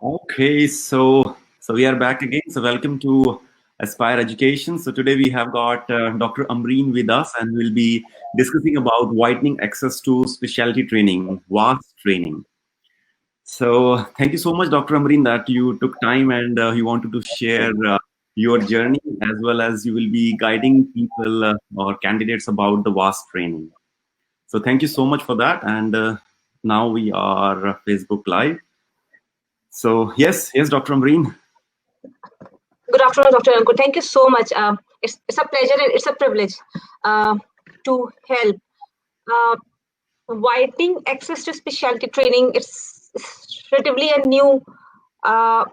Okay, so we are back again. So welcome to Aspire Education. So today we have got Dr. Amreen with us, and we'll be discussing about widening access to specialty training, VAST training. So thank you so much, Dr. Amreen, that you took time and you wanted to share your journey as well as you will be guiding people or candidates about the VAST training. So thank you so much for that. And now we are Facebook Live. So yes, Dr. Amreen. Good afternoon, Dr. Ankur. Thank you so much. It's a pleasure and it's a privilege to help. Uh, Widening access to specialty training, it's relatively a new uh,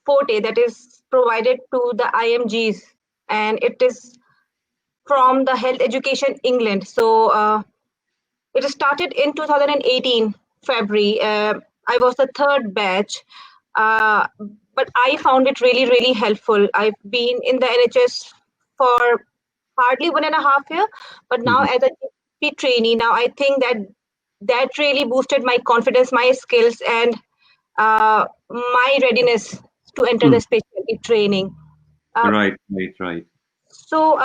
forte that is provided to the IMGs, and it is from the Health Education England. So it started in 2018 February. I was the third batch, uh, but I found it really helpful. I've been in the NHS for hardly 1.5 years, but now as a GP trainee, now I think that really boosted my confidence, my skills, and my readiness to enter Hmm. the specialty training. Uh, Right. so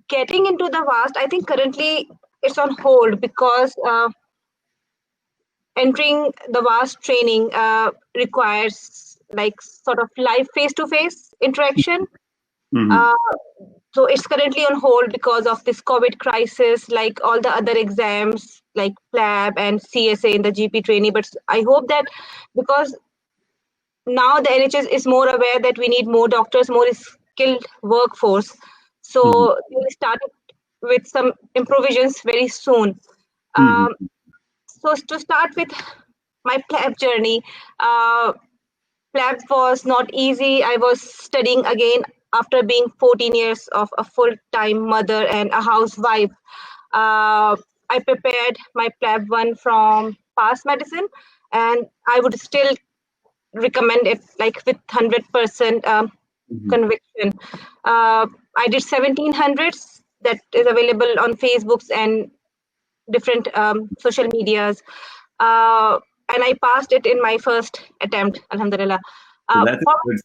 getting into the VAST, I think currently it's on hold because entering the VAST training requires like sort of live face-to-face interaction. Hmm. Uh, so it's currently on hold because of this COVID crisis, like all the other exams, like PLAB and CSA in the GP trainee. But I hope that because now the NHS is more aware that we need more doctors, more skilled workforce. Hmm. So we started with some improvisations very soon. Hmm. Um, so to start with my PLAB journey, uh, PLAB was not easy. I was studying again after being 14 years of a full-time mother and a housewife. I prepared my PLAB 1 from past medicine, and I would still recommend it like with 100% Hmm. conviction. I did 1700s that is available on Facebooks and different social medias. And I passed it in my first attempt, Alhamdulillah. So that is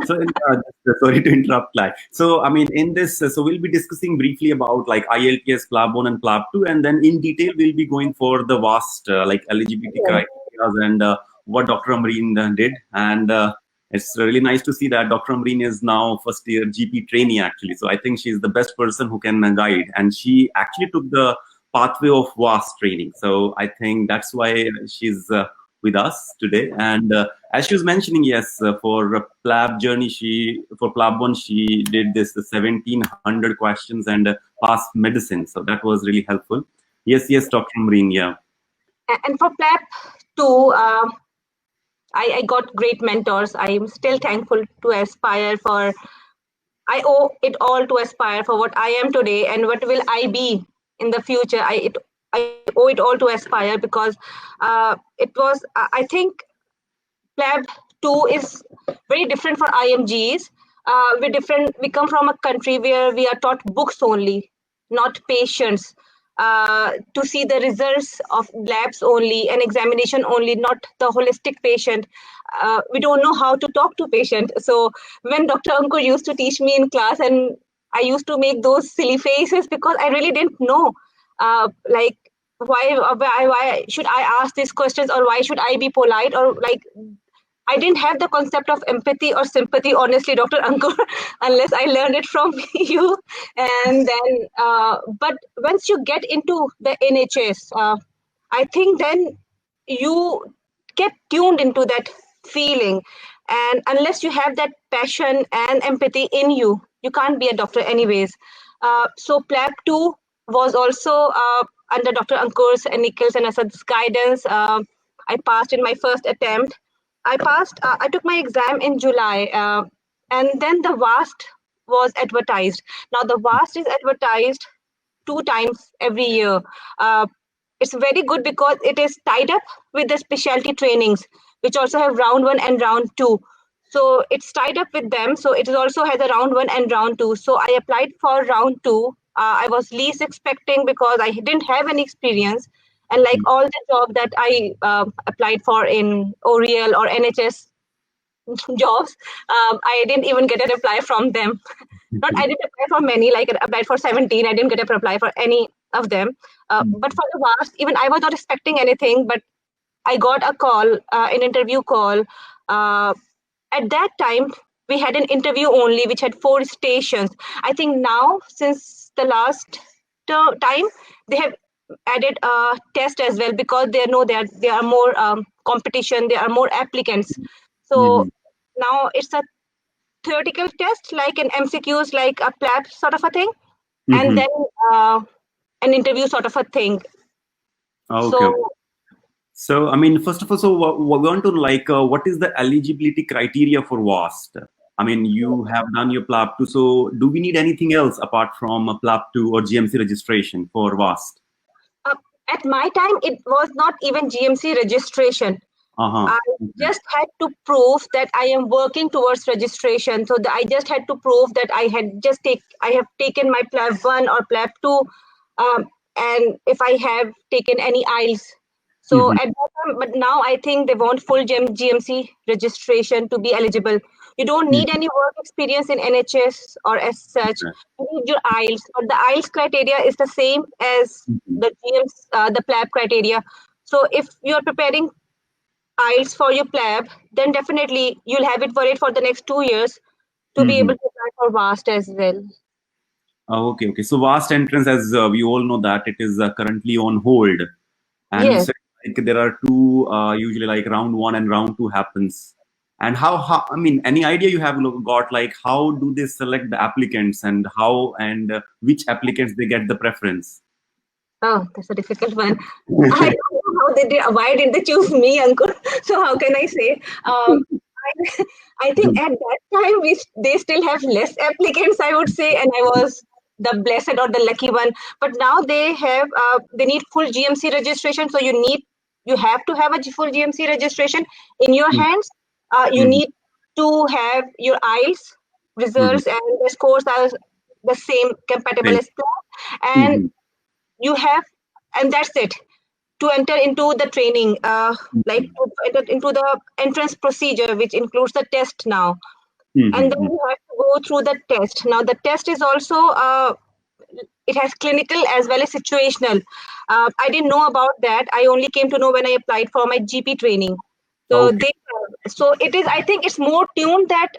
For good. Sorry to interrupt, like. So, I mean, in this, so we'll be discussing briefly about like IELTS, PLAB 1 and PLAB 2, and then in detail, we'll be going for the vast like eligibility criteria and what Dr. Amreen did. And it's really nice to see that Dr. Amreen is now first year GP trainee, actually. So I think she's the best person who can guide. And she actually took the pathway of vast training. So I think that's why she's with us today. And as she was mentioning, yes, for PLAB journey, for PLAB 1, she did this 1700 questions and passed medicine. So that was really helpful. Yes, Dr. Marine, yeah. and for PLAB 2, I got great mentors. I'm still thankful to Aspire for. I owe it all to Aspire for what I am today and what will I be in the future. I owe it all to Aspire because it was. I think PLAB 2 is very different for IMGs. We're different. We come from a country where we are taught books only, not patients. To see the results of labs only and examination only, not the holistic patient. We don't know how to talk to patient. So when Dr. Ankur used to teach me in class, and I used to make those silly faces because I really didn't know, like why should I ask these questions, or why should I be polite, or like I didn't have the concept of empathy or sympathy, honestly, Dr. Ankur, unless I learned it from you. And then, but once you get into the NHS, I think then you get tuned into that feeling. And unless you have that passion and empathy in you, you can't be a doctor, anyways. So, PLAB 2 was also under Dr. Ankur's and Nikhil's and Asad's guidance. I passed in my first attempt. I took my exam in July, and then the VAST was advertised. Now, the VAST is advertised 2 times every year. Uh, it's very good because it is tied up with the specialty trainings, which also have round 1 and round 2. So it's tied up with them. So it also has a round 1 and round 2. So I applied for round 2. I was least expecting because I didn't have any experience. And like all the job that I applied for in Oriel or NHS, jobs. I didn't even get a reply from them. Not I didn't apply for many, like I applied for 17. I didn't get a reply for any of them. But for the VAST, even I was not expecting anything, but I got a call, an interview call. At that time, we had an interview only, which had 4 stations. I think now, since the last time, they have added a test as well, because they know there are more competition, there are more applicants. So now it's a theoretical test, like an MCQs, like a PLAB sort of a thing, and then an interview sort of a thing. Okay. So, I mean, first of all, so we want to like, what is the eligibility criteria for VAST? I mean, you have done your PLAB 2, so do we need anything else apart from a PLAB 2 or GMC registration for VAST? At my time, it was not even GMC registration. I just had to prove that I am working towards registration. So I just had to prove that I have taken my PLAB 1 or PLAB 2, and if I have taken any IELTS. So at that time, but now I think they want full GMC registration to be eligible. You don't need any work experience in NHS or as such. You need your IELTS, but the IELTS criteria is the same as the the PLAB criteria. So if you're preparing IELTS for your PLAB, then definitely you'll have it valid for the next 2 years to be able to apply for VAST as well. Okay. So VAST entrance, as we all know, that it is currently on hold. And Yes. so, like, there are two, usually like round 1 and round 2 happens. And how I mean, any idea you have got, like, how do they select the applicants, and how and which applicants they get the preference? Oh, that's a difficult one. I don't know how they did. Why did they choose me, Ankur? So how can I say? I think at that time they still have less applicants, I would say, and I was the blessed or the lucky one. But now they have they need full GMC registration. So you have to have a full GMC registration in your hands. You need to have your IELTS results and the scores are the same, compatible as PLAB, and you have, and that's it, to enter into the training, like to enter into the entrance procedure, which includes the test now. And then you have to go through the test. Now the test is also it has clinical as well as situational. I didn't know about that. I only came to know when I applied for my GP training. So so it is, I think it's more tuned that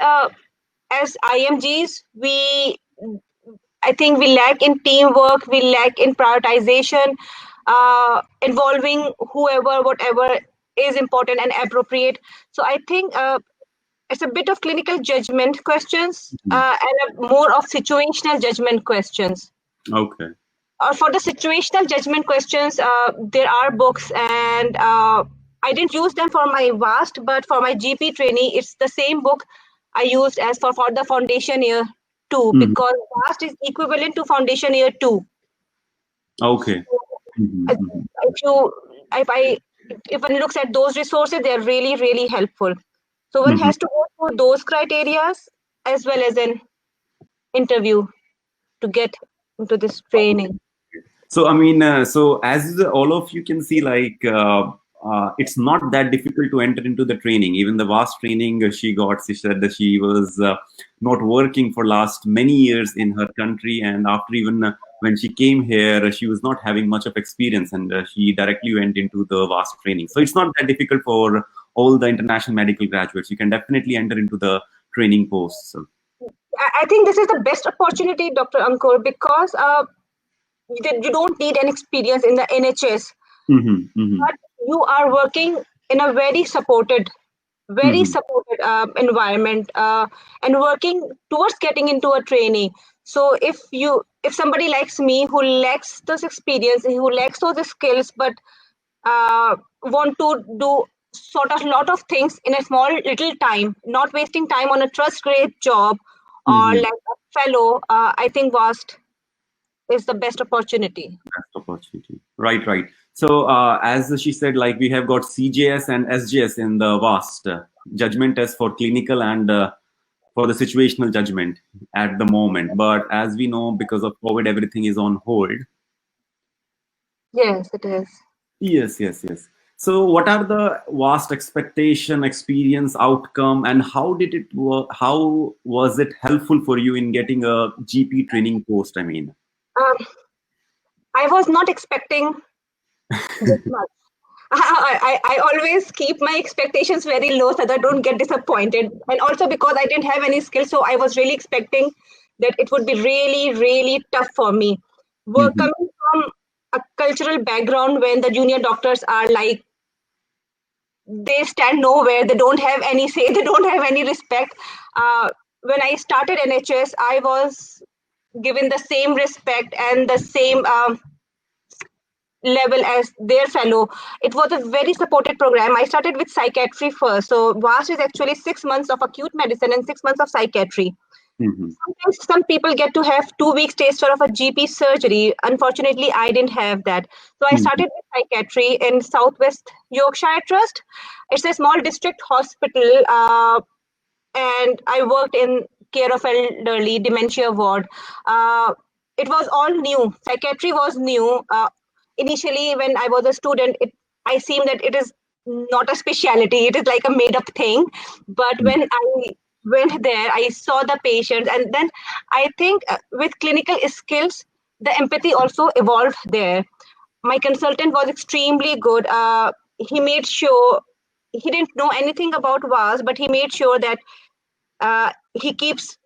as IMGs, I think we lack in teamwork, we lack in prioritization, involving whoever, whatever is important and appropriate. So I think it's a bit of clinical judgment questions and more of situational judgment questions. Okay. For the situational judgment questions, there are books, and I didn't use them for my VAST, but for my GP trainee, it's the same book I used as for the foundation year 2, because VAST is equivalent to foundation year 2. Okay. If one looks at those resources, they're really, really helpful. So one has to go through those criteria as well as an interview to get into this training. So, I mean, so as all of you can see, like, it's not that difficult to enter into the training. Even the VAST training she said that she was not working for last many years in her country, and after even when she came here, she was not having much of experience, and she directly went into the VAST training. So it's not that difficult for all the international medical graduates. You can definitely enter into the training posts. So I think this is the best opportunity, Dr. Ankur, because you don't need an experience in the NHS, but you are working in a very supported environment, and working towards getting into a training. So if somebody likes me, who lacks this experience, who lacks those skills, but want to do sort of lot of things in a small little time, not wasting time on a trust grade job or like a fellow, I think VAST is the best opportunity. Right. So as she said, like, we have got CJS and SJS in the VAST, judgment test for clinical and for the situational judgment at the moment. But as we know, because of COVID, everything is on hold. Yes, it is. Yes. So, what are the vast expectation, experience, outcome, and how did it work? How was it helpful for you in getting a GP training post? I mean, Um, I was not expecting this much. I always keep my expectations very low so that I don't get disappointed. And also because I didn't have any skills, so I was really expecting that it would be really, really tough for me. We're Mhm. coming from a cultural background when the junior doctors are like, they stand nowhere, they don't have any say, they don't have any respect. When I started NHS, I was given the same respect and the same level as their fellow. It was a very supported program. I started with psychiatry first. So VAST is actually 6 months of acute medicine and 6 months of psychiatry. Mhm. Sometimes some people get to have 2 weeks taster of a GP surgery. Unfortunately, I didn't have that. So I Mhm. started with psychiatry in Southwest Yorkshire Trust. It's a small district hospital, and I worked in care of elderly dementia ward. It was all new. Psychiatry was new. Initially, when I was a student, I seemed that it is not a specialty. It is like a made-up thing. But when I went there, I saw the patients, and then I think with clinical skills, the empathy also evolved there. My consultant was extremely good. He made sure he didn't know anything about VAS, but he made sure that he keeps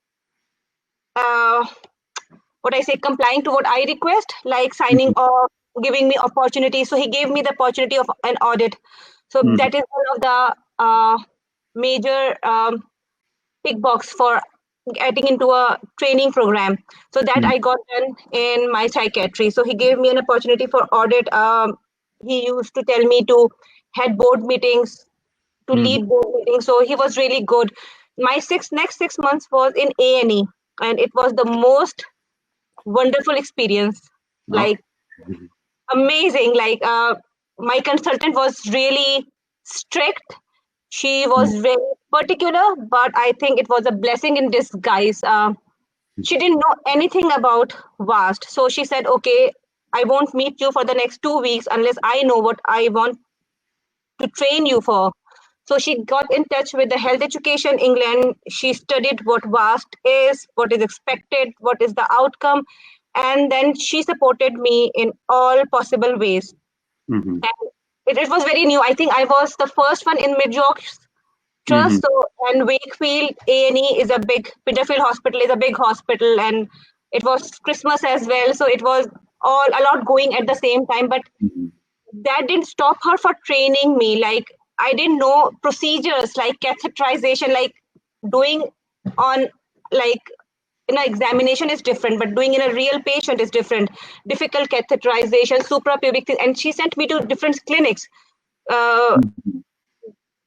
uh, what I say, complying to what I request, like signing Mhm. off, giving me opportunity. So he gave me the opportunity of an audit. So Mhm. that is one of the major tick box for getting into a training program. So that Mhm. I got done in my psychiatry. So he gave me an opportunity for audit. He used to tell me to head board meetings, to Mhm. lead board meetings. So he was really good. My next 6 months was in A&E, and it was the most wonderful experience. Okay. Like amazing. Like my consultant was really strict. She was Mhm. very particular, but I think it was a blessing in disguise. She didn't know anything about VAST, so she said, "Okay, I won't meet you for the next 2 weeks unless I know what I want to train you for." So she got in touch with the Health Education England. She studied what VAST is, what is expected, what is the outcome, and then she supported me in all possible ways. Mhm. And it was very new. I think I was the first one in Mid York Mhm. Trust. So, and Wakefield A&E is a big, Peterfield Hospital is a big hospital, and it was Christmas as well. So it was all a lot going at the same time. But Mhm. that didn't stop her for training me. Like I didn't know procedures like catheterization, like doing on like examination is different, but doing in a real patient is different. Difficult catheterization, suprapubic thing, and she sent me to different clinics. Uh, Mhm.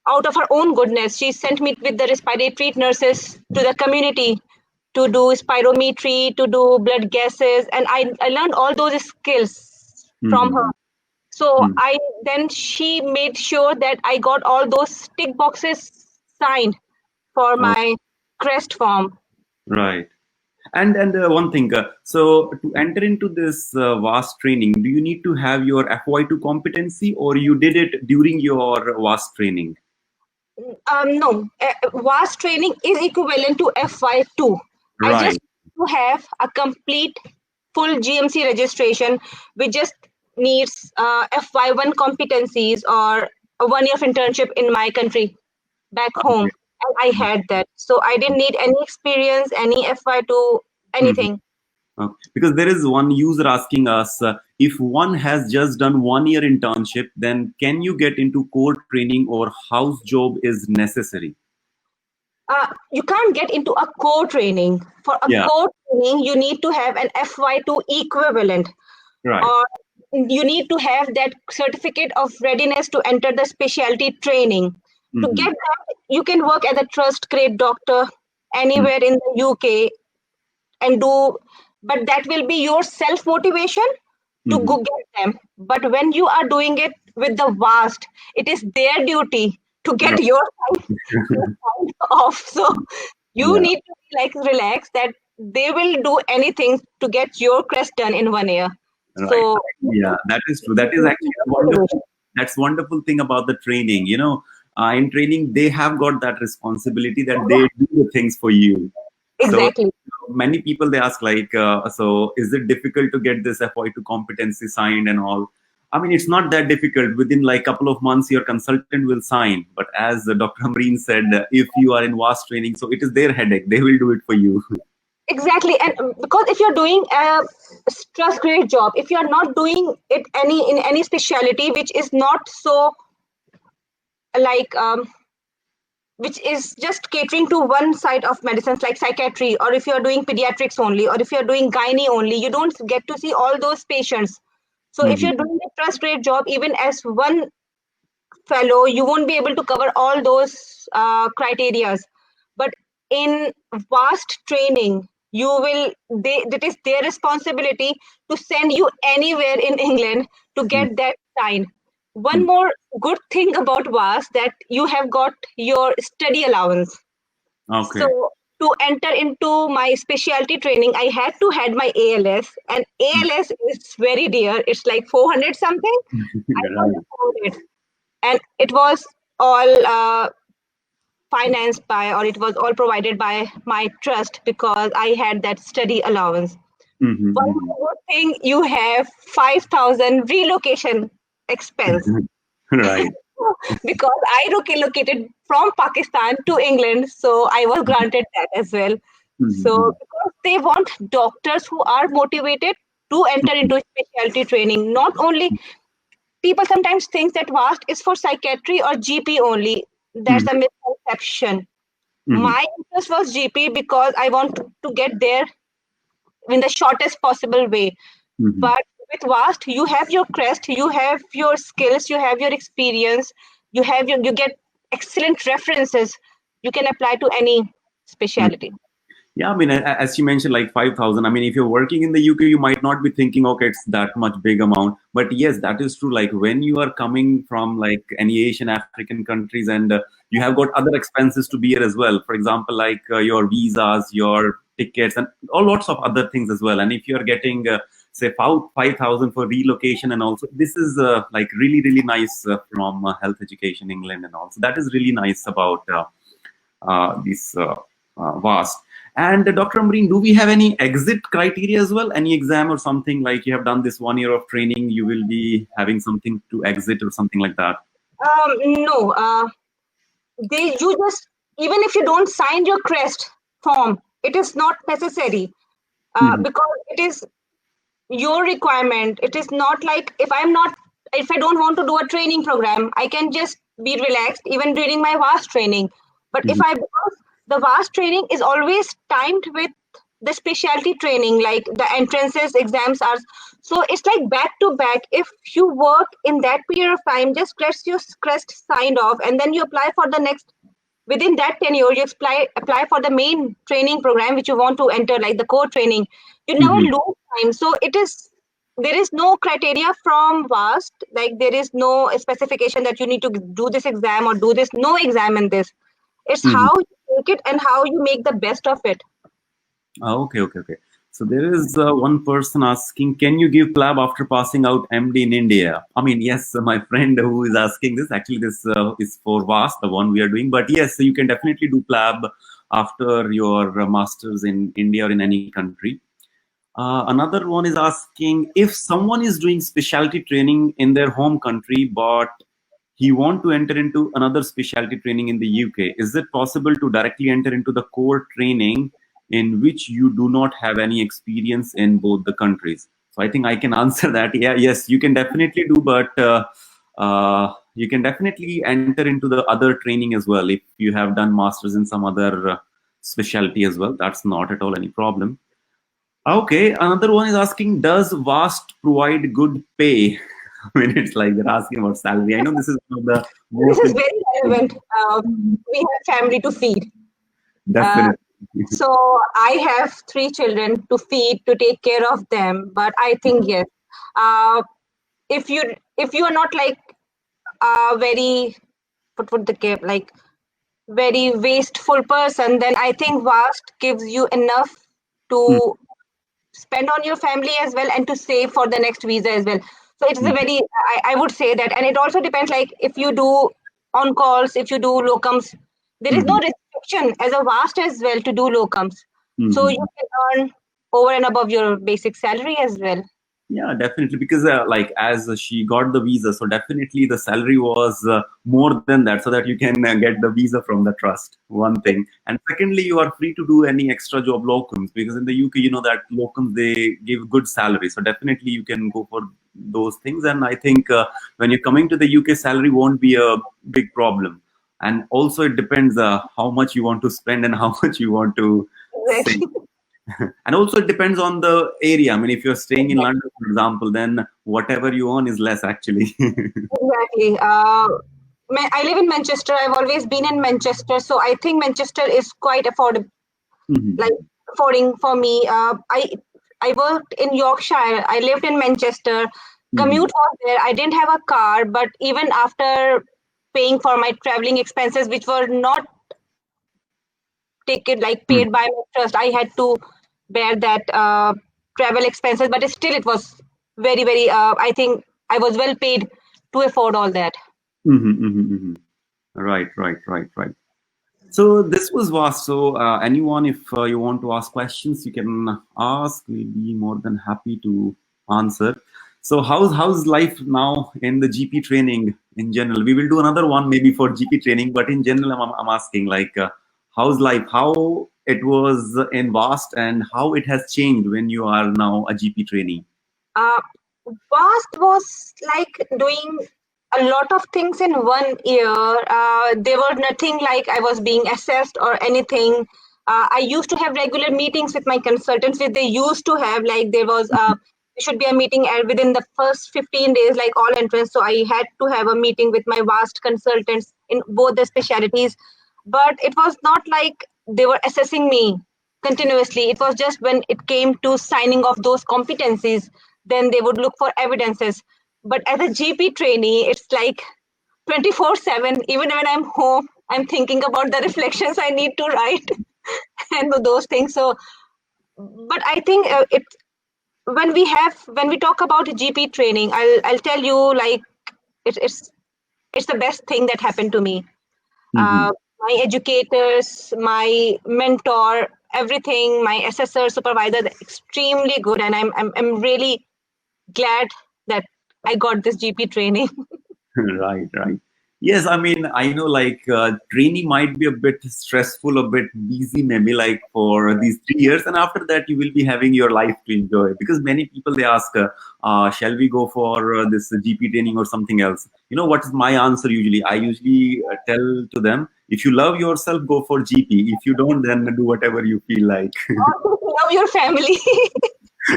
Out of her own goodness, she sent me with the respiratory nurses to the community to do spirometry, to do blood gases, and I learned all those skills from her. Mhm. So Mhm. I then she made sure that I got all those tick boxes signed for Oh, my crest form. right. And one thing, so to enter into this vast training, do you need to have your FY2 competency, or you did it during your vast training? No, VAST training is equivalent to FY2. I just Right. to have a complete full GMC registration, which just needs FY1 competencies or a 1 year of internship in my country back home. Okay. And I had that. So I didn't need any experience, any FY2, Mhm. anything. Because there is one user asking us, if one has just done 1 year internship, then can you get into core training or house job is necessary? You can't get into a core training. For a Yeah. core training, you need to have an FY2 equivalent, Right. or you need to have that certificate of readiness to enter the specialty training. To Mm-hmm. get that, you can work as a trust grade doctor anywhere in the UK and do, but that will be your self motivation to Mm-hmm. go get them. But when you are doing it with the vast, it is their duty to get Right. your time off. So you Yeah. need to be like relax that they will do anything to get your crest done in 1 year. Right. So Yeah, that is true. That is actually a wonderful. that's wonderful thing about the training. In training, they have got that responsibility that they do the things for you. So Exactly. many people they ask like, so is it difficult to get this FY2 competency signed and all? I mean, it's not that difficult. Within like couple of months, your consultant will sign. But as Dr. Amreen said, if you are in VAST training, so it is their headache. They will do it for you. Exactly, and because if you're doing a trust grade job, if you're not doing it in any specialty which is not so like which is just catering to one side of medicines like psychiatry, or if you're doing pediatrics only, or if you're doing gynae only, you don't get to see all those patients. So if you're doing a trust grade job, even as one fellow, you won't be able to cover all those criterias. But in vast training, you will it is their responsibility to send you anywhere in England to get that signed. One more good thing about VAS that you have got your study allowance. Okay. So to enter into my specialty training, I had to had my ALS, and ALS is very dear. It's like 400 something. I Right. can't afford it, and it was all financed by, or it was all provided by my trust because I had that study allowance. One more thing, you have 5,000 relocation expense Right. because I relocated from Pakistan to England, so I was granted that as well. So because they want doctors who are motivated to enter into specialty training. Not only people sometimes think that VAST is for psychiatry or GP only. That's a misconception. My interest was GP because I want to get there in the shortest possible way. But with VAST, you have your crest, you have your skills, you have your experience, you get excellent references. You can apply to any specialty. Yeah, I mean, as you mentioned, like 5,000. I mean, if you're working in the UK, you might not be thinking, okay, it's that much big amount. But yes, that is true. Like when you are coming from like any Asian, African countries, and you have got other expenses to bear as well. For example, like your visas, your tickets, and all lots of other things as well. And if you're getting, say, 5,000 for relocation, and also this is like really, really nice from Health Education England, and also that is really nice about this VAST. And Dr. Amreen, do we have any exit criteria as well? Any exam or something like you have done this 1 year of training, you will be having something to exit or something like that? No, you just, even if you don't sign your crest form, it is not necessary because it is your requirement. It is not like if I don't want to do a training program, I can just be relaxed even during my VAST training. But because the VAST training is always timed with the specialty training, like the entrances exams are, so it's like back to back. If you work in that period of time, just get your crest signed off, and then you apply for the next. Within that tenure, you apply for the main training program which you want to enter, like the core training. You never lose time. So there is no criteria from VAST, like there is no specification that you need to do this exam or do this. No exam in this. It's how you take it and how you make the best of it. Okay. So there is one person asking, can you give PLAB after passing out MD in India? I mean, yes, my friend who is asking this, actually this is for VAST, the one we are doing. But yes, you can definitely do PLAB after your master's in India or in any country. Another one is asking, if someone is doing specialty training in their home country, but he want to enter into another specialty training in the UK, is it possible to directly enter into the core training in which you do not have any experience in both the countries? So I think I can answer that. Yeah, yes, you can definitely do, but you can definitely enter into the other training as well if you have done masters in some other specialty as well. That's not at all any problem. Okay, another one is asking, does VAST provide good pay? I mean, it's like they're asking about salary. I know this is one of the most. This is very relevant. We have family to feed. Definitely. So I have 3 children to feed, to take care of them. But I think yes, if you are not like very like very wasteful person, then I think VAST gives you enough to spend on your family as well and to save for the next visa as well. So it is a very, I would say that, and it also depends, like if you do on calls, if you do locums, there is no restriction as a vast as well to do locums. So you can earn over and above your basic salary as well. Yeah, definitely. Because like as she got the visa, so definitely the salary was more than that, so that you can get the visa from the trust. One thing, and secondly, you are free to do any extra job locums, because in the UK, you know that locums they give good salary, so definitely you can go for those things. And I think when you're coming to the UK, salary won't be a big problem. And also, it depends how much you want to spend and how much you want to save. Exactly. And also it depends on the area. I mean, if you're staying in London, for example, then whatever you earn is less actually. Exactly. I live in Manchester. I've always been in Manchester, so I think Manchester is quite affordable, like affording for me. I worked in Yorkshire. I lived in Manchester. Commute was there. I didn't have a car, but even after paying for my traveling expenses, which were not paid by my trust, I had to bear that travel expenses. But still, it was very, very. I think I was well paid to afford all that. Right, right, right, right. So this was vast. So anyone, if you want to ask questions, you can ask. We'll be more than happy to answer. So how's life now in the GP training in general? We will do another one maybe for GP training, but in general, I'm asking like how's life? How it was in vast and how it has changed when you are now a GP trainee? Vast was like doing a lot of things in 1 year. There was nothing like I was being assessed or anything. I used to have regular meetings with my consultants, which they used to have. Like there should be a meeting within the first 15 days, like all entrants. So I had to have a meeting with my vast consultants in both the specialities. But it was not like they were assessing me continuously. It was just when it came to signing off those competencies, then they would look for evidences. But as a GP trainee, it's like 24/7. Even when I'm home, I'm thinking about the reflections I need to write and those things. So, but I think when we talk about GP training, I'll tell you, like it's the best thing that happened to me. My educators, my mentor, everything, my assessor, supervisor, they're extremely good, and I'm really glad that I got this GP training. Right, right. Yes, I mean, I know like training might be a bit stressful, a bit busy, maybe like for these 3 years, and after that you will be having your life to enjoy. Because many people they ask, shall we go for this GP training or something else? You know what is my answer usually? I usually tell to them, if you love yourself, go for GP. If you don't, then do whatever you feel like. Love your family.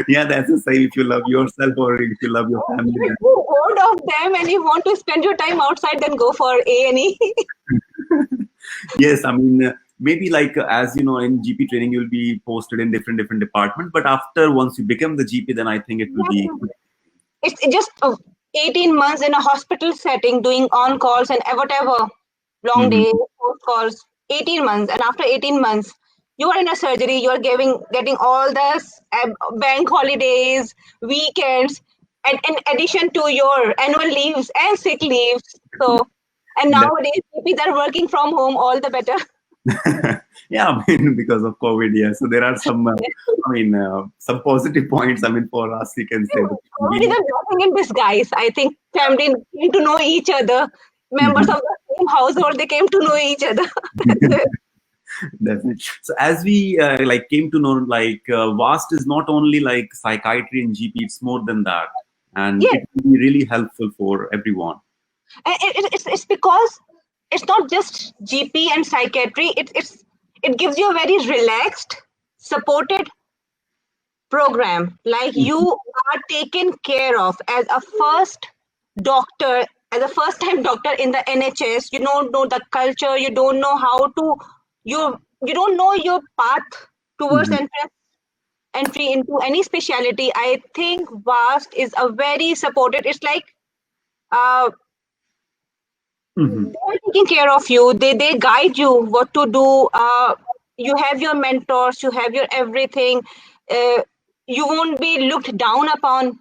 Yeah, that's the same. If you love yourself or if you love your family, If you're bored of them and you want to spend your time outside, then go for A&E. yes, I mean, maybe like as you know, in GP training, you'll be posted in different departments. But after once you become the GP, then I think it will be. It's just 18 months in a hospital setting, doing on calls and whatever, long days, post calls. 18 months, and after 18 months, you are in a surgery. You are getting all the bank holidays, weekends, and in addition to your annual leaves and sick leaves. So, and nowadays, GPs are working from home. All the better. Yeah, I mean, because of COVID, yeah. So there are some, I mean, some positive points. I mean, for us, you can say. COVID is a blessing in disguise. I think family came to know each other. Members of the same household, they came to know each other. Definitely. So as we like came to know, like vast is not only like psychiatry and GP; it's more than that, and Yes. it will be really helpful for everyone. It's because it's not just GP and psychiatry. It gives you a very relaxed, supported program. Like you are taken care of as a first doctor, as a first-time doctor in the NHS. You don't know the culture. You don't know how to. You don't know your path towards entry into any specialty. I think vast is a very supported. It's like they're taking care of you. They guide you what to do. You have your mentors. You have your everything. You won't be looked down upon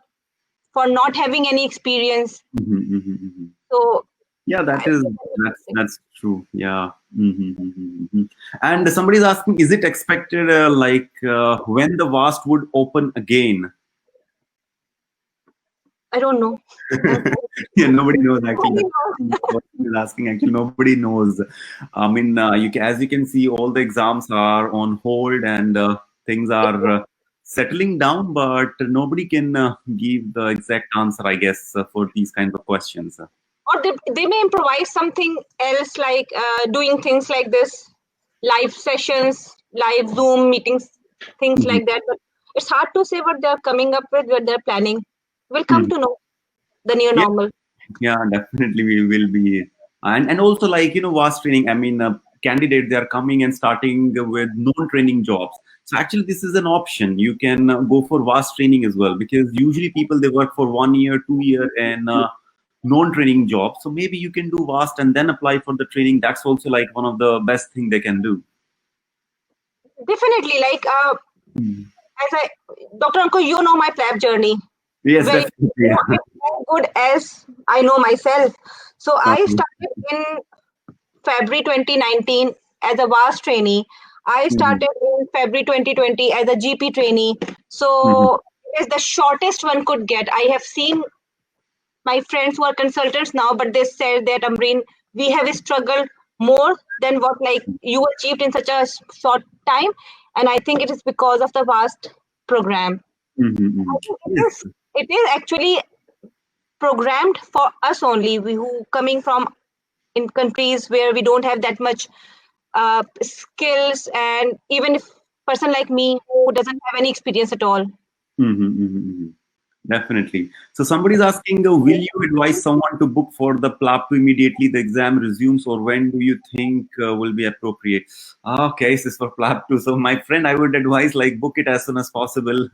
for not having any experience. So yeah, that's true. Yeah. And somebody's asking, is it expected when the VAST would open again? I don't know. Yeah, nobody knows actually. Nobody Asking actually, nobody knows. I mean, as you can see, all the exams are on hold and things are settling down, but nobody can give the exact answer, I guess, for these kinds of questions. Or they may improvise something else, like doing things like this, live sessions, live Zoom meetings, things like that. But it's hard to say what they're coming up with, what they're planning. We'll come to know the new normal. Yeah, definitely we will be. And also, like, VAST training, I mean, candidates, they are coming and starting with non-training jobs. So actually, this is an option. You can go for VAST training as well, because usually people, they work for 1 year, 2 year and non-training jobs. So maybe you can do VAST and then apply for the training. That's also like one of the best thing they can do. Definitely, like Dr. Ankur, you know my PLAB journey. Yes, very, definitely. Yeah. As good as I know myself. So I started in February 2019 as a VAST trainee. I started in February 2020 as a GP trainee. So it is the shortest one could get. I have seen my friends who are consultants now, but they said that, Amreen, we have struggled more than what like you achieved in such a short time. And I think it is because of the VAST program. It is actually programmed for us only, we who coming from in countries where we don't have that much skills, and even if person like me who doesn't have any experience at all. Definitely. So somebody's asking, will you advise someone to book for the PLAB2 immediately the exam resumes, or when do you think will be appropriate? Okay, this is for PLAB2. So my friend, I would advise like book it as soon as possible.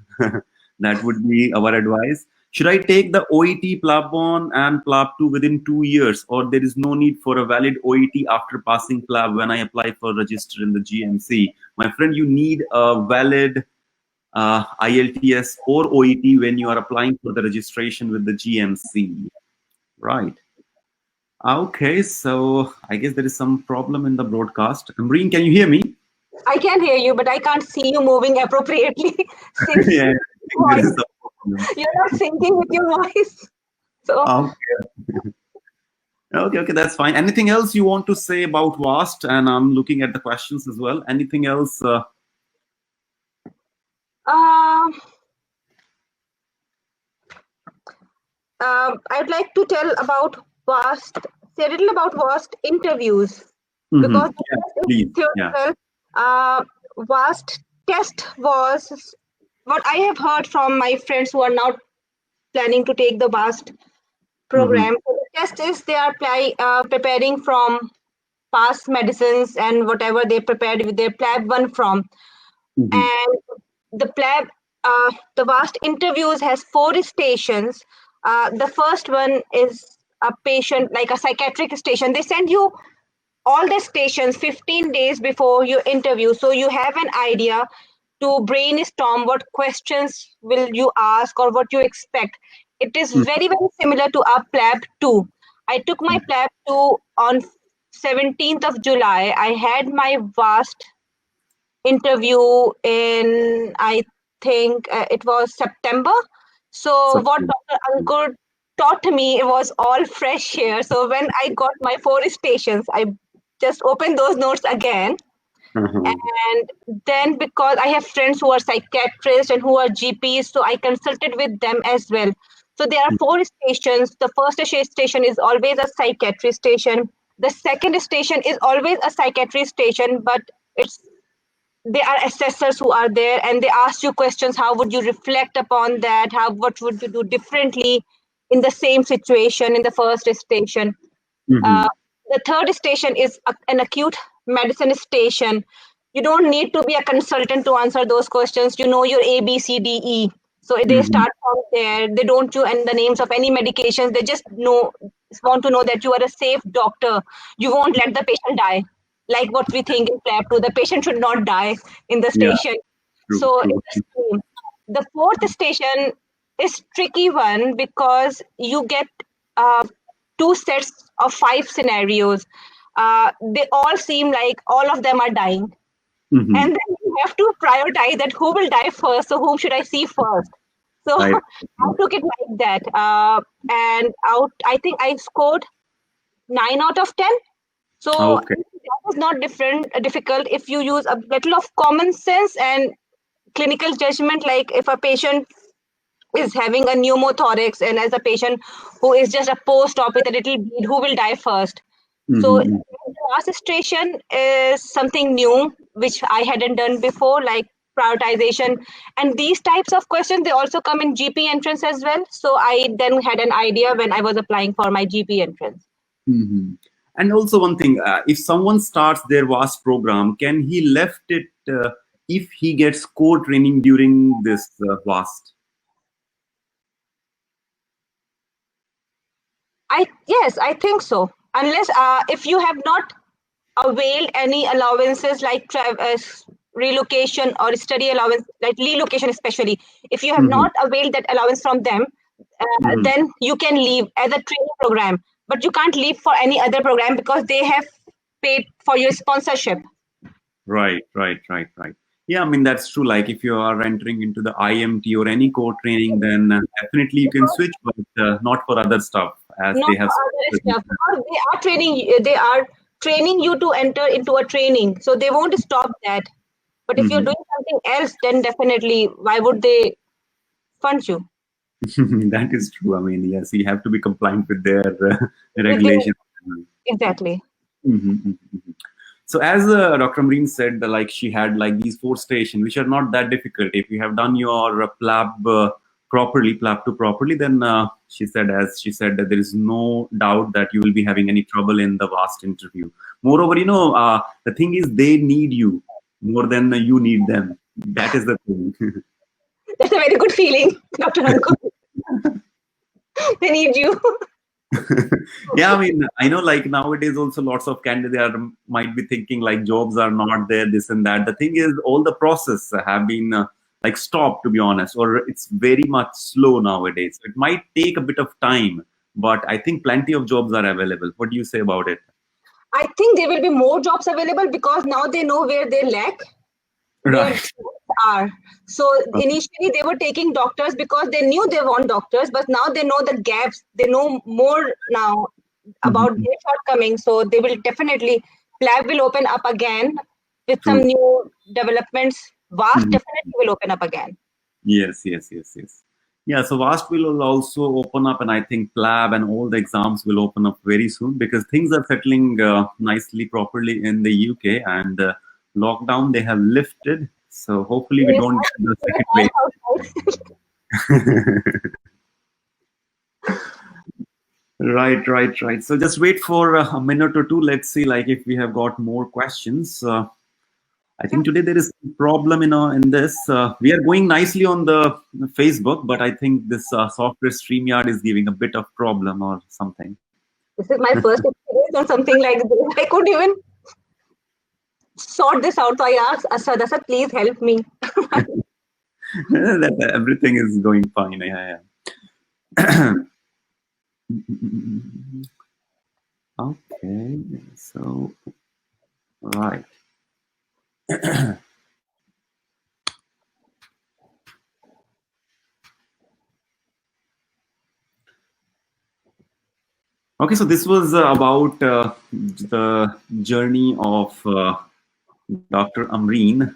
That would be our advice. Should I take the OET, PLAB1 and PLAB2 within 2 years, or there is no need for a valid OET after passing PLAB when I apply for register in the GMC? My friend, you need a valid IELTS or OET when you are applying for the registration with the GMC, right? Okay, so I guess there is some problem in the broadcast. Amreen, can you hear me? I can hear you, but I can't see you moving appropriately. Since Yeah, you're not syncing with your voice. So okay, that's fine. Anything else you want to say about VAST? And I'm looking at the questions as well. Anything else? I'd like to tell about say a little about VAST interviews, because VAST test was what I have heard from my friends who are now planning to take the VAST program. So the test is they are preparing from past medicines and whatever they prepared with their PLAB1 from. And the PLAB, the VAST interviews has 4 stations. The first one is a patient, like a psychiatric station. They send you all the stations 15 days before your interview, so you have an idea to brainstorm what questions will you ask or what you expect. It is very, very similar to our PLAB2. I took my PLAB2 on 17th of July. I had my VAST interview in, I think it was September. So what Dr. Ankur taught me, it was all fresh here. So when I got my 4 stations, I just opened those notes again. And then, because I have friends who are psychiatrists and who are GPs, so I consulted with them as well. So there are 4 stations. The first station is always a psychiatry station. The second station is always a psychiatry station, but there are assessors who are there and they ask you questions. How would you reflect upon that? What would you do differently in the same situation in the first station? The third station is an acute medicine station. You don't need to be a consultant to answer those questions. You know your A, B, C, D, E. So they start from there. They don't you and the names of any medications. They just want to know that you are a safe doctor. You won't let the patient die. Like what we think in PLAB2, the patient should not die in the station. So it's the 4th station is tricky one because you get two sets of 5 scenarios. They all seem like all of them are dying. Mhm. And then you have to prioritize that who will die first, so whom should I see first. So Right. I took it like that. And I think I scored 9 out of 10. So Okay. that is not difficult if you use a little of common sense and clinical judgment. Like if a patient is having a pneumothorax and as a patient who is just a post-op with a little bleed, who will die first? So Mhm. the last station is something new which I hadn't done before, like prioritization. And these types of questions, they also come in GP entrance as well. So I then had an idea when I was applying for my GP entrance. Mhm. And also one thing, if someone starts their VAST program, can he left it if he gets core training during this VAST? Yes, I think so. Unless if you have not availed any allowances like relocation or study allowance, like relocation especially, if you have Mhm. not availed that allowance from them, Mhm. then you can leave as a training program. But you can't leave for any other program because they have paid for your sponsorship. Right, right, right, right. Yeah, I mean, that's true. Like if you are entering into the IMT or any core training, then definitely you can switch, but not for other stuff as Not they have. for other stuff. Or they are training you to enter into a training. So they won't stop that. But if you're Mhm. doing something else, then definitely why would they fund you? That is true. I mean, yes, you have to be compliant with their With their, regulations. exactly. Mhm, mhm, mhm. So as Dr. Amreen said, like she had like these 4 stations, which are not that difficult. If you have done your PLAB properly, PLAB 2 properly, then she said, as she said, that there is no doubt that you will be having any trouble in the vast interview. Moreover, the thing is they need you more than you need them. That is the thing. That's a very good feeling, Dr. Ankur. They need you. Yeah, I mean, I know like nowadays also lots of candidates might be thinking like jobs are not there, this and that. The thing is, all the process have been like stopped, to be honest, or it's very much slow nowadays. It might take a bit of time, but I think plenty of jobs are available. What do you say about it? I think there will be more jobs available because now they know where they lack, where Right. gaps are. So initially they were taking doctors because they knew they want doctors, but now they know the gaps. They know more now about Mhm. their shortcomings. So they will definitely, lab will open up again with some True. new developments. Vast Mhm. definitely will open up again. Yes, yes, yes, yes. Yeah, so VAST will also open up, and I think PLAB and all the exams will open up very soon because things are settling nicely, properly in the UK, and lockdown they have lifted. So hopefully we Yes, don't I get think the they second were outside. wave. Right, right, right. So just wait for a minute or two. Let's see, like if we have got more questions. I think today there is a problem in this. We are going nicely on the Facebook, but I think this software StreamYard is giving a bit of problem or something. This is my first experience on something like this. I couldn't even sort this out. So I asked Asad, Asad, please help me. That everything is going fine. Yeah, yeah. Okay, so right. Okay, so this was about the journey of Dr. Amreen.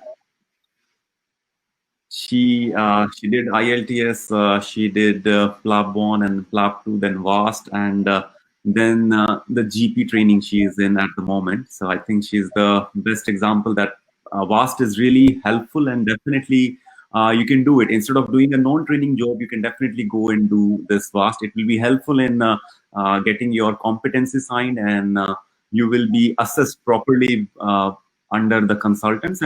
She did IELTS, she did PLAB 1 and PLAB 2, then VAST, and then the GP training she is in at the moment. So I think she's the best example that VAST is really helpful, and definitely you can do it. Instead of doing a non-training job, you can definitely go and do this VAST. It will be helpful in getting your competency signed, and you will be assessed properly under the consultants.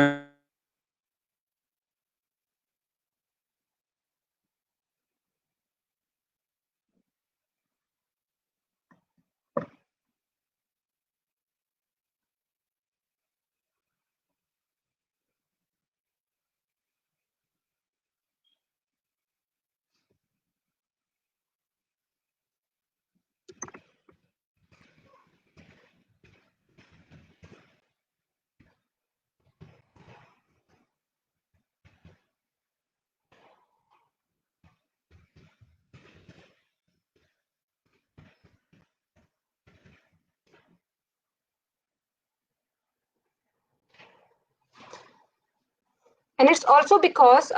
And it's also because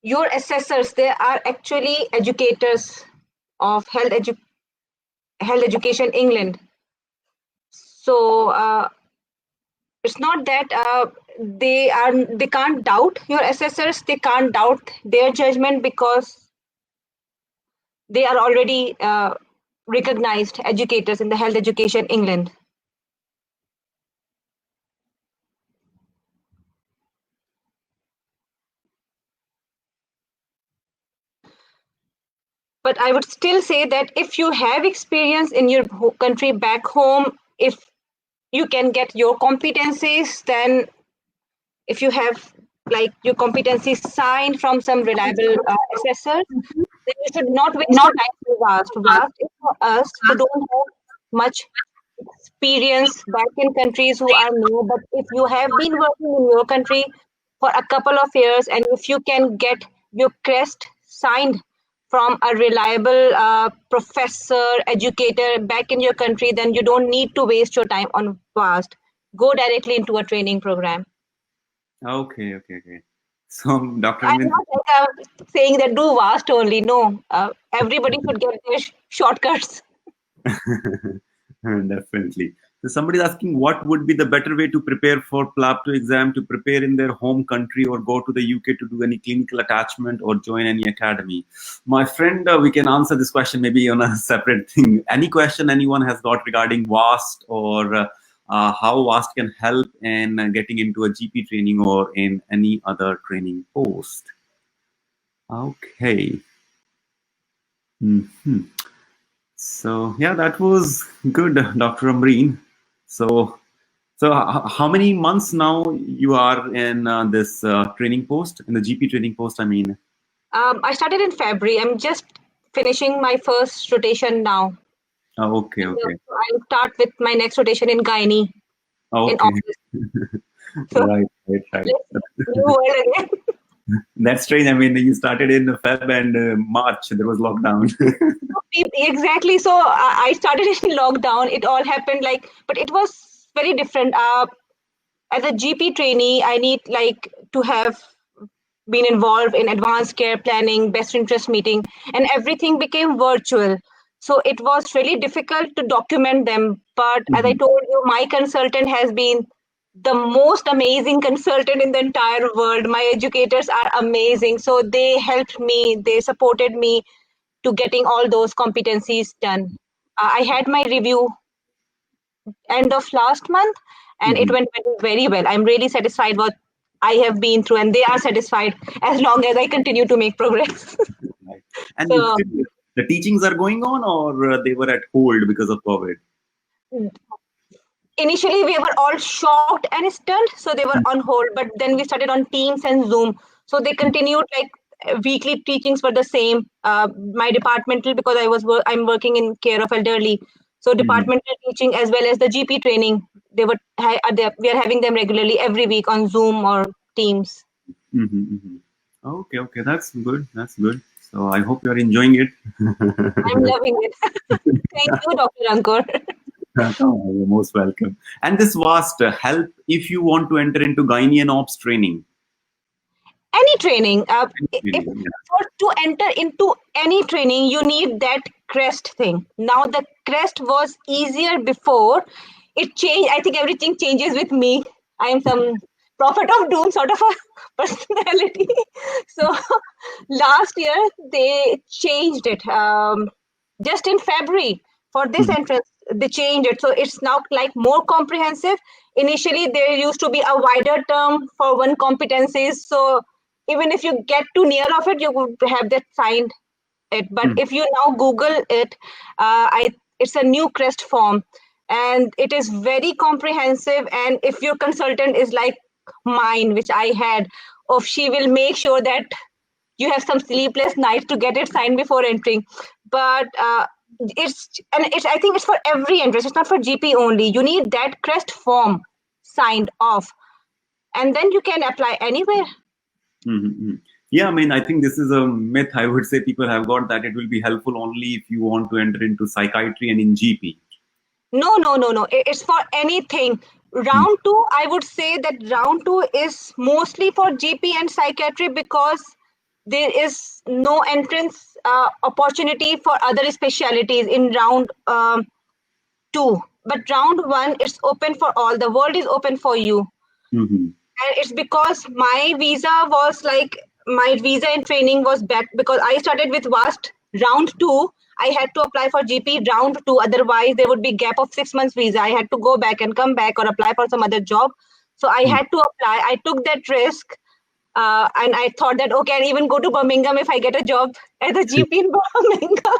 your assessors, they are actually educators of health education England. So it's not that they can't doubt your assessors, they can't doubt their judgment because they are already recognized educators in the health education England. But I would still say that if you have experience in your country back home, if you can get your competencies, then if you have like your competencies signed from some reliable assessor, then you should not waste your time with VAST. VAST is for us who don't have much experience back in countries who are new. But if you have been working in your country for a couple of years, and if you can get your crest signed from a reliable professor, educator back in your country, then you don't need to waste your time on VAST. Go directly into a training program. Okay. So, Dr. I'm Amit, not like saying that do VAST only. No, everybody should get their shortcuts. definitely. So somebody is asking what would be the better way to prepare for PLAB 2 exam, to prepare in their home country or go to the UK to do any clinical attachment or join any academy. My friend, we can answer this question maybe on a separate thing. Any question anyone has got regarding VAST or how VAST can help in getting into a GP training or in any other training post. Okay. So yeah, that was good, Dr. Amreen. So how many months now you are in this training post, in the GP training post? I mean, I started in February. I'm just finishing my first rotation now. Okay. I'll start with my next rotation in Gynae in Okay. August. So Right. new world again. That's strange. I mean, you started in Feb and March, there was lockdown. Exactly. So I started in lockdown. It all happened but it was very different. As a GP trainee, I need to have been involved in advanced care planning, best interest meeting, and everything became virtual. So it was really difficult to document them. But as I told you, my consultant has been the most amazing consultant in the entire world. My educators are amazing. So they helped me, they supported me to getting all those competencies done. I had my review end of last month and it went very well. I'm really satisfied what I have been through and they are satisfied as long as I continue to make progress. Right. And So- still, the teachings are going on or they were at hold because of COVID? Initially, we were all shocked and stunned, so they were on hold. But then we started on Teams and Zoom, so they continued weekly teachings were the same. My departmental, because I'm working in care of elderly, so departmental teaching as well as the GP training. We are having them regularly every week on Zoom or Teams. Okay, that's good. So I hope you're enjoying it. I'm loving it. Thank you, Dr. Ankur. Oh, you're most welcome. And this VAST help if you want to enter into gynae and ops training. Any training. To enter into any training, you need that crest thing. Now the crest was easier before. It changed. I think everything changes with me. I am some prophet of doom sort of a personality. So last year they changed it. Just in February for this entrance, they changed it. So it's now more comprehensive. Initially, there used to be a wider term for one competencies. So even if you get too near of it, you would have that signed it. But if you now Google it, it's a new crest form and it is very comprehensive. And if your consultant is like mine, which I had, she will make sure that you have some sleepless nights to get it signed before entering. But I think it's for every entrance. It's not for GP only. You need that crest form signed off, and then you can apply anywhere. Yeah, I mean, I think this is a myth. I would say people have got that it will be helpful only if you want to enter into psychiatry and in GP. No. It's for anything. round two, I would say that round two is mostly for GP and psychiatry because there is no entrance opportunity for other specialities in round two. But round one, it's open for all. The world is open for you. Mhm. And it's because my visa was like, my visa and training was back because I started with VAST round two. I had to apply for GP round two. Otherwise, there would be gap of 6 months visa. I had to go back and come back or apply for some other job. So I had to apply. I took that risk. And I thought that, okay, I'll even go to Birmingham if I get a job as a GP in Birmingham.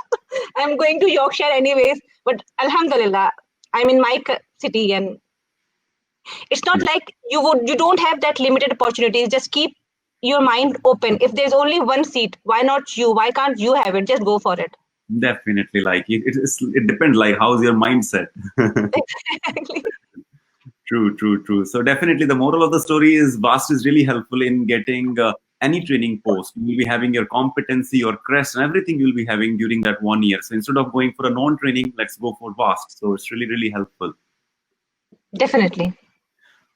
I'm going to Yorkshire anyways. But Alhamdulillah, I'm in my city, and it's not like you don't have that limited opportunities. Just keep your mind open. If there's only one seat, why not you? Why can't you have it? Just go for it. Definitely, like it depends, like how's your mindset. Exactly. True. So definitely, the moral of the story is VAST is really helpful in getting any training post. You'll be having your competency, your crest, and everything you'll be having during that 1 year. So instead of going for a non-training, let's go for VAST. So it's really helpful. Definitely.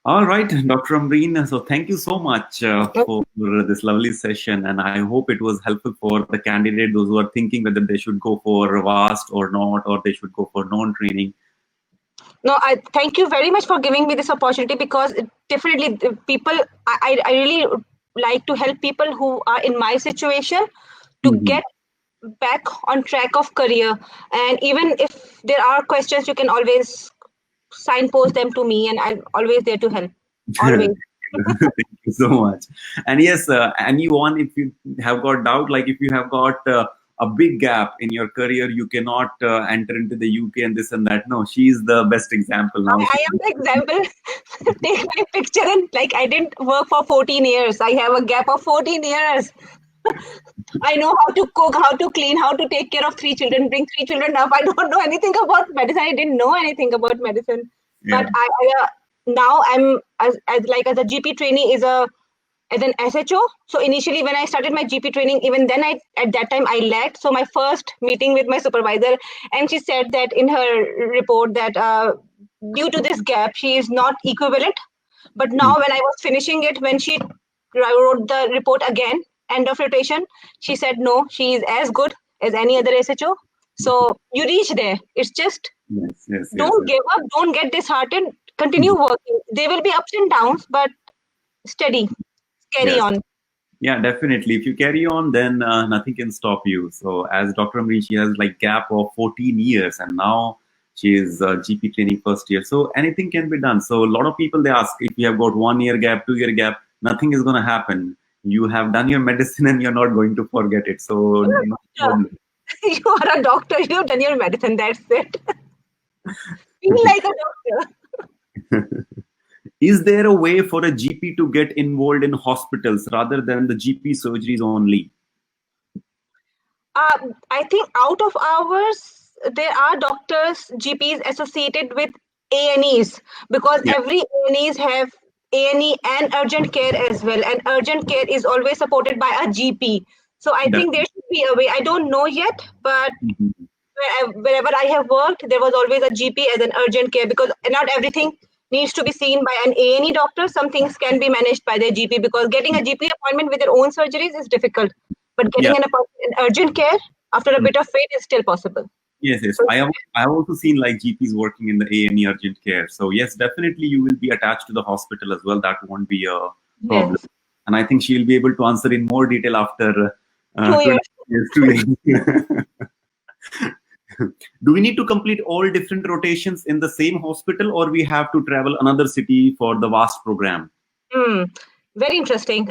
All right, Dr. Amreen. So thank you so much for this lovely session, and I hope it was helpful for the candidate, those who are thinking whether they should go for VAST or not, or they should go for non-training. No, I thank you very much for giving me this opportunity because definitely people, I really like to help people who are in my situation to get back on track of career. And even if there are questions, you can always signpost them to me, and I'm always there to help. Always. Thank you so much. And yes, anyone, if you have got doubt, like if you have got a big gap in your career, you cannot enter into the UK and this and that. No, she's the best example now. I am the example. Take my picture, and like I didn't work for 14 years. I have a gap of 14 years. I know how to cook, how to clean, how to take care of 3 children, bring 3 children up. I don't know anything about medicine. I didn't know anything about medicine. Yeah. But I now I'm as a GP trainee as an SHO. So initially when I started my GP training, even then at that time I lagged. So my first meeting with my supervisor, and she said that in her report that due to this gap, she is not equivalent. But now when I was finishing it, when she wrote the report again, end of rotation, she said, no, she is as good as any other SHO. So you reach there. It's just don't give up, don't get disheartened, continue working. There will be ups and downs, but steady, carry on. Yeah, definitely. If you carry on, then nothing can stop you. So as Dr. Amreen, she has like gap of 14 years, and now she is GP training first year. So anything can be done. So a lot of people, they ask, if you have got 1 year gap, 2 year gap, nothing is going to happen. You have done your medicine and you're not going to forget it. So no problem. You are a doctor, you've done your medicine, that's it. Feel like a doctor. Is there a way for a GP to get involved in hospitals rather than the GP surgeries only? I think out of hours, there are doctors, GPs associated with A&Es because every A&Es have A&E and urgent care as well. And urgent care is always supported by a GP. So I think there should be a way. I don't know yet, but wherever I have worked, there was always a GP as an urgent care because not everything needs to be seen by an A&E doctor. Some things can be managed by their GP because getting a GP appointment with their own surgeries is difficult. But getting an appointment in urgent care after a bit of wait is still possible. Yes. I have also seen like GPs working in the A&E urgent care. So yes, definitely you will be attached to the hospital as well. That won't be a problem. Yes. And I think she'll be able to answer in more detail after 2 years. 2 years. Do we need to complete all different rotations in the same hospital, or we have to travel another city for the VAST program? Very interesting.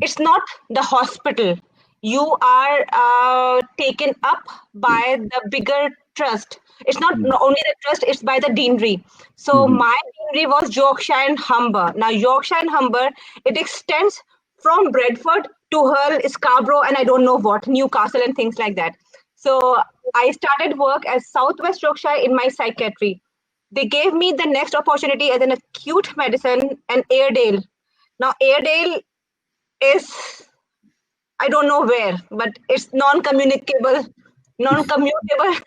It's not the hospital. You are taken up by the bigger trust. It's not only the trust, it's by the deanery. So my deanery was Yorkshire and Humber. Now Yorkshire and Humber, it extends from Bradford to Hull, Scarborough, and I don't know what, Newcastle and things like that. So I started work as Southwest Yorkshire in my psychiatry. They gave me the next opportunity as an acute medicine and Airedale. Now Airedale is, I don't know where, but it's non-communicable non-commutable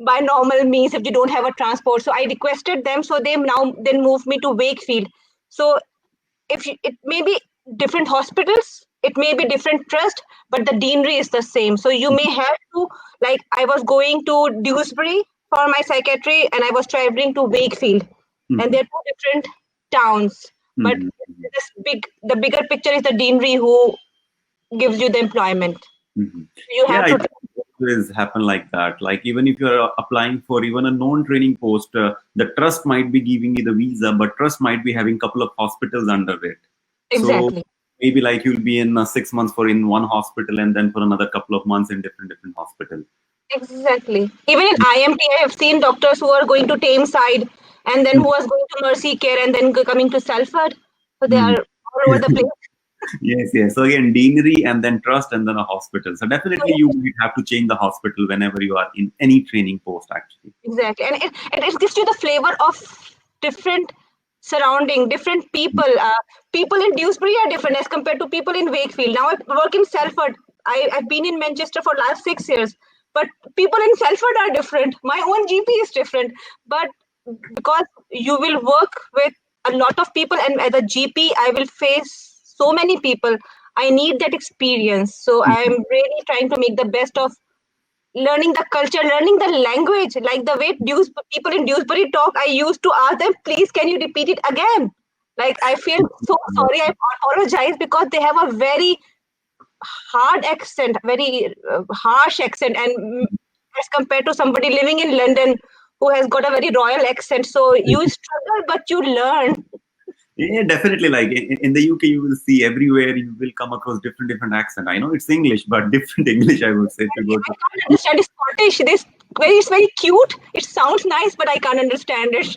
by normal means if you don't have a transport. So I requested them, so they now then moved me to Wakefield. So it may be different hospitals, it may be different trust, but the deanery is the same. So you may have to, like, I was going to Dewsbury for my psychiatry and I was traveling to Wakefield, and they're two different towns. But the bigger picture is the deanery who gives you the employment. You have Yeah, to. it always happen like that. Like even if you're applying for even a non-training post, the trust might be giving you the visa, but trust might be having a couple of hospitals under it. Exactly. So maybe like you'll be in 6 months for in one hospital and then for another couple of months in different hospital. Exactly. Even in IMT, I have seen doctors who are going to Tameside and then who was going to Mercy Care and then coming to Salford. So they are all over the place. Yes. So again, deanery and then trust and then a hospital. So definitely you will have to change the hospital whenever you are in any training post actually. Exactly. And it gives you the flavor of different surrounding, different people. People in Dewsbury are different as compared to people in Wakefield. Now I work in Salford. I've been in Manchester for last 6 years. But people in Salford are different. My own GP is different. But because you will work with a lot of people, and as a GP, I will face so many people. I need that experience. So I'm really trying to make the best of learning the culture, learning the language, like the way people in Dewsbury talk. I used to ask them, please, can you repeat it again? Like, I feel so sorry. I apologize because they have a very hard accent, very harsh accent, and as compared to somebody living in London who has got a very royal accent. So you struggle, but you learn. Yeah, definitely. Like in the UK, you will see everywhere you will come across different accent. I know it's English, but different English, I would say. If you go to I can't understand Scottish. It's very cute. It sounds nice, but I can't understand it.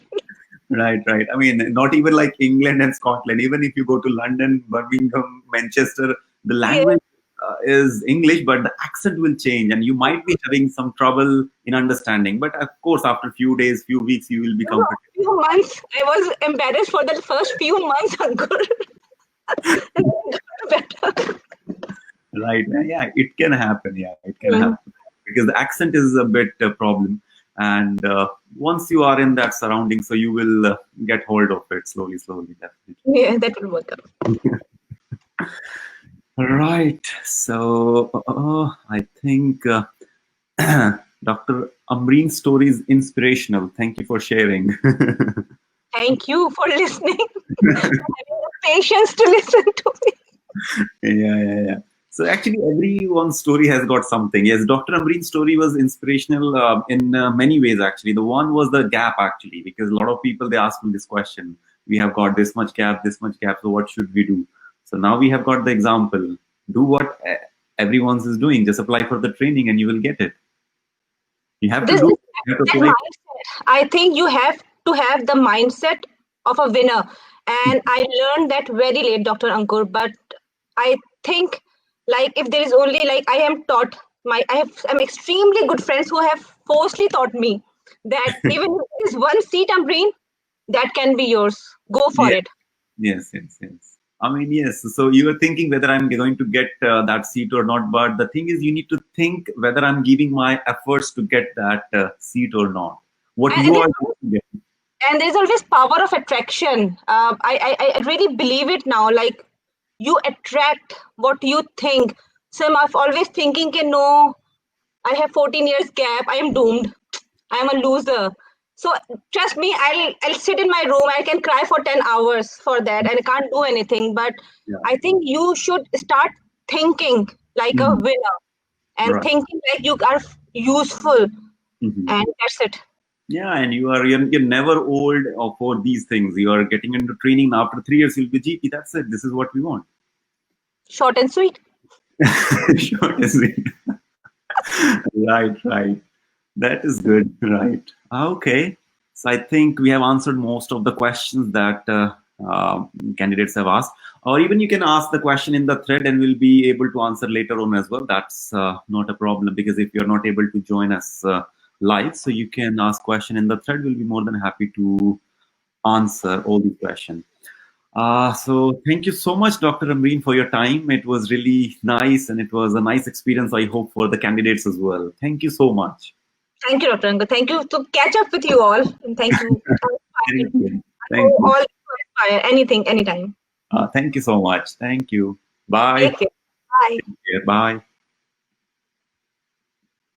Right. I mean, not even like England and Scotland. Even if you go to London, Birmingham, Manchester, the Yeah. language is English, but the accent will change, and you might be having some trouble in understanding. But of course, after a few days, few weeks, you will be comfortable. Few months, I was embarrassed for the first few months, uncle. Better. Right. Yeah, it can happen. Yeah, it can happen because the accent is a bit problem. And once you are in that surrounding, so you will get hold of it slowly, definitely. Yeah, that will work out. Right. So I think Dr. Amreen's story is inspirational. Thank you for sharing. Thank you for listening. Having the patience to listen to me. Yeah. So actually, everyone's story has got something. Yes, Dr. Amreen's story was inspirational in many ways. Actually, the one was the gap. Actually, because a lot of people they ask me this question: we have got this much gap. So what should we do? So now we have got the example. Do what everyone's is doing. Just apply for the training, and you will get it. You have to do. You have to apply. I think you have to have the mindset of a winner, and I learned that very late, Dr. Ankur. But I think, like, if there is only like I am taught, I have some extremely good friends who have forcefully taught me that even if there is one seat, Amreen, that can be yours. Go for it. Yes. I mean, yes. So you are thinking whether I'm going to get that seat or not. But the thing is, you need to think whether I'm giving my efforts to get that seat or not. What you are doing. And there's always power of attraction. I really believe it now. Like, you attract what you think. So I'm always thinking, no, I have 14 years gap. I am doomed. I am a loser. So trust me, I'll sit in my room. I can cry for 10 hours for that, and I can't do anything. But I think you should start thinking like a winner and thinking like you are useful, and that's it. Yeah, and you're never old for these things. You are getting into training after 3 years. You'll be GP. That's it. This is what we want. Short and sweet. Short and sweet. Right. That is good. Right. Okay. So I think we have answered most of the questions that candidates have asked. Or even you can ask the question in the thread and we'll be able to answer later on as well. That's not a problem, because if you're not able to join us live, so you can ask question in the thread. We'll be more than happy to answer all the questions. So thank you so much, Dr. Amreen, for your time. It was really nice, and it was a nice experience, I hope, for the candidates as well. Thank you so much. Thank you, Dr. Anga. Thank you to catch up with you all. And thank you. Thank you. Oh, Thank you. all to inspire anything, anytime. Thank you so much. Thank you. Bye. Take care. Bye. Take care. Bye.